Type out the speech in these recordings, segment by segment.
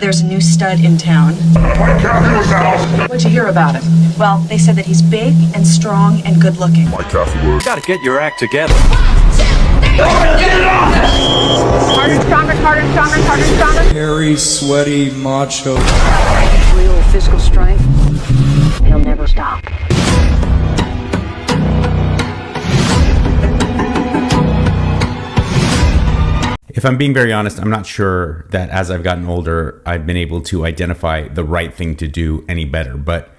There's a new stud in town. What'd you hear about him? Well, they said that he's big and strong and good looking. Gotta get your act together. Harder, stronger, harder, stronger, harder, stronger. Hairy, sweaty, macho. Real physical strength. He'll never stop. If I'm being very honest, I'm not sure that as I've gotten older, I've been able to identify the right thing to do any better. But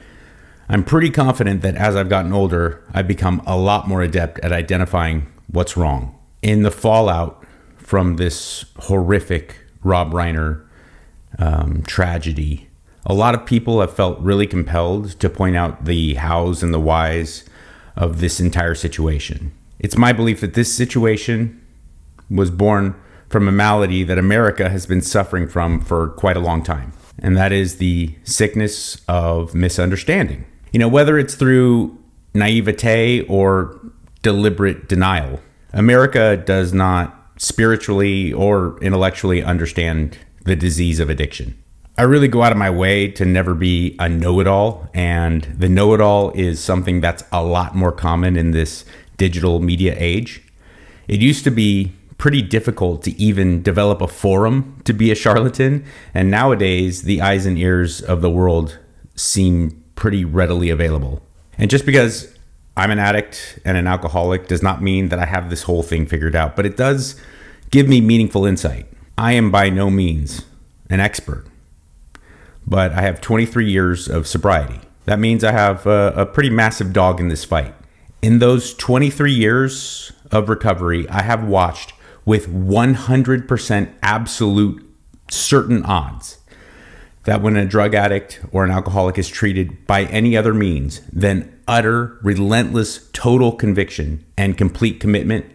I'm pretty confident that as I've gotten older, I've become a lot more adept at identifying what's wrong. In the fallout from this horrific Rob Reiner tragedy, a lot of people have felt really compelled to point out the hows and the whys of this entire situation. It's my belief that this situation was born from a malady that America has been suffering from for quite a long time. And that is the sickness of misunderstanding. You know, whether it's through naivete or deliberate denial, America does not spiritually or intellectually understand the disease of addiction. I really go out of my way to never be a know-it-all, and the know-it-all is something that's a lot more common in this digital media age. It used to be pretty difficult to even develop a forum to be a charlatan, and nowadays the eyes and ears of the world seem pretty readily available. And just because I'm an addict and an alcoholic does not mean that I have this whole thing figured out, but it does give me meaningful insight. I am by no means an expert, but I have 23 years of sobriety. That means I have a pretty massive dog in this fight. In those 23 years of recovery, I have watched with 100% absolute certain odds that when a drug addict or an alcoholic is treated by any other means than utter, relentless, total conviction and complete commitment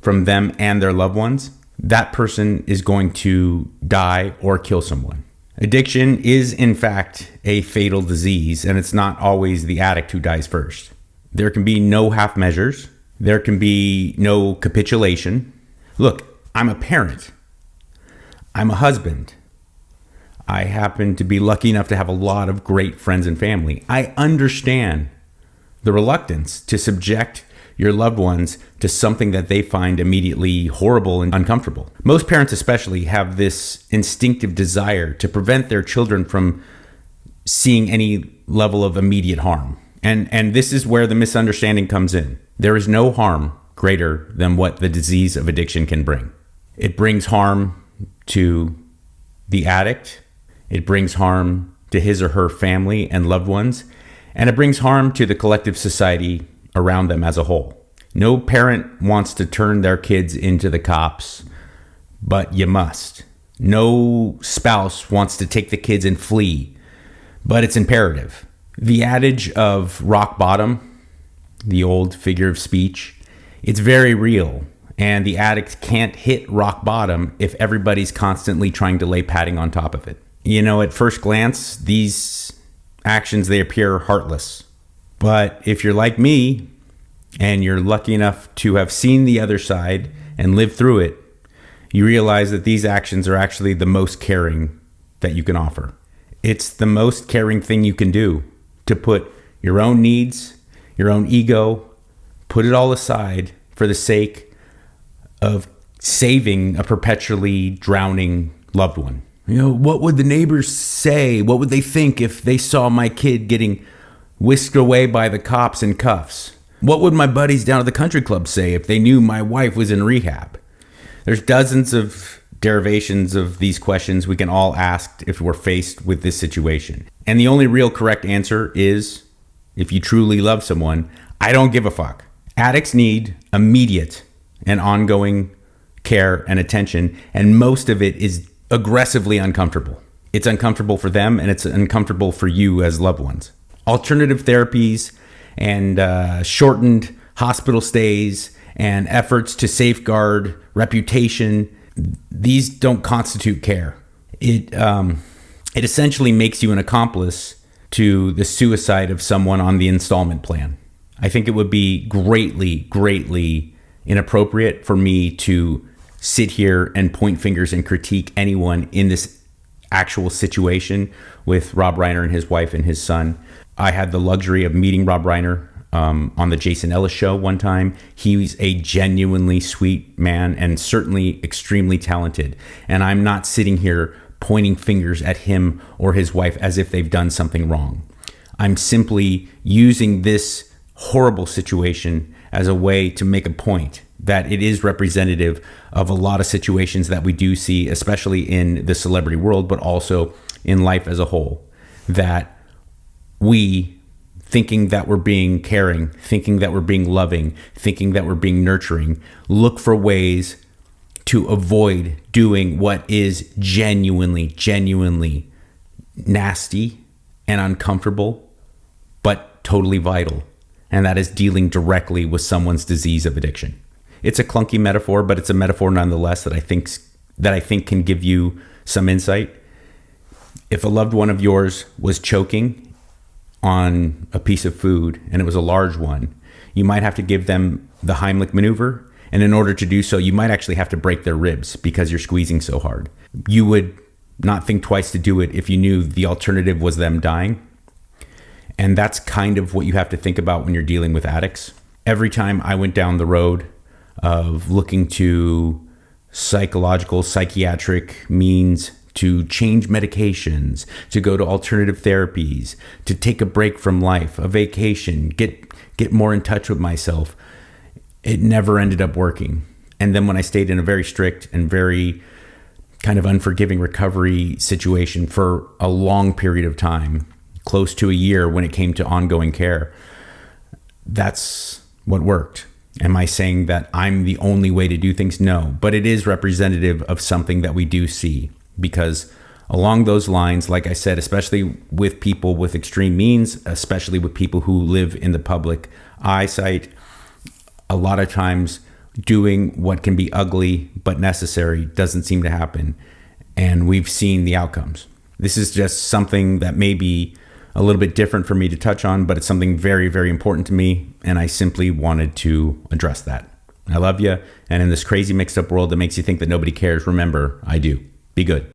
from them and their loved ones, that person is going to die or kill someone. Addiction is, in fact, a fatal disease, and it's not always the addict who dies first. There can be no half measures. There can be no capitulation. Look, I'm a parent. I'm a husband. I happen to be lucky enough to have a lot of great friends and family. I understand the reluctance to subject your loved ones to something that they find immediately horrible and uncomfortable. Most parents especially have this instinctive desire to prevent their children from seeing any level of immediate harm. And this is where the misunderstanding comes in. There is no harm greater than what the disease of addiction can bring. It brings harm to the addict. It brings harm to his or her family and loved ones. And it brings harm to the collective society around them as a whole. No parent wants to turn their kids into the cops, but you must. No spouse wants to take the kids and flee, but it's imperative. The adage of rock bottom, the old figure of speech, it's very real, and the addict can't hit rock bottom if everybody's constantly trying to lay padding on top of it. You know, at first glance, these actions, they appear heartless. But if you're like me, and you're lucky enough to have seen the other side and lived through it, you realize that these actions are actually the most caring that you can offer. It's the most caring thing you can do, to put your own needs, your own ego, put it all aside for the sake of saving a perpetually drowning loved one. You know, what would the neighbors say? What would they think if they saw my kid getting whisked away by the cops in cuffs? What would my buddies down at the country club say if they knew my wife was in rehab? There's dozens of derivations of these questions we can all ask if we're faced with this situation. And the only real correct answer is, if you truly love someone, I don't give a fuck. Addicts need immediate and ongoing care and attention, and most of it is aggressively uncomfortable. It's uncomfortable for them, and it's uncomfortable for you as loved ones. Alternative therapies and shortened hospital stays and efforts to safeguard reputation, these don't constitute care. It essentially makes you an accomplice to the suicide of someone on the installment plan. I think it would be greatly inappropriate for me to sit here and point fingers and critique anyone in this actual situation with Rob Reiner and his wife and his son. I had the luxury of meeting Rob Reiner on the Jason Ellis show one time. He's a genuinely sweet man and certainly extremely talented. And I'm not sitting here pointing fingers at him or his wife as if they've done something wrong. I'm simply using this horrible situation as a way to make a point that it is representative of a lot of situations that we do see, especially in the celebrity world, but also in life as a whole. That we, thinking that we're being caring, thinking that we're being loving, thinking that we're being nurturing, look for ways to avoid doing what is genuinely nasty and uncomfortable, but totally vital. And that is dealing directly with someone's disease of addiction. It's a clunky metaphor, but it's a metaphor nonetheless that I think can give you some insight. If a loved one of yours was choking on a piece of food and it was a large one, you might have to give them the Heimlich maneuver. And in order to do so, you might actually have to break their ribs because you're squeezing so hard. You would not think twice to do it if you knew the alternative was them dying. And that's kind of what you have to think about when you're dealing with addicts. Every time I went down the road of looking to psychiatric means to change medications, to go to alternative therapies, to take a break from life, a vacation, get more in touch with myself, it never ended up working. And then when I stayed in a very strict and very kind of unforgiving recovery situation for a long period of time, close to a year when it came to ongoing care, that's what worked. Am I saying that I'm the only way to do things? No, but it is representative of something that we do see, because along those lines, like I said, especially with people with extreme means, especially with people who live in the public eyesight, a lot of times doing what can be ugly but necessary doesn't seem to happen. And we've seen the outcomes. This is just something that may be a little bit different for me to touch on, but it's something very, very important to me. And I simply wanted to address that. I love you. And in this crazy mixed up world that makes you think that nobody cares, remember, I do. Be good.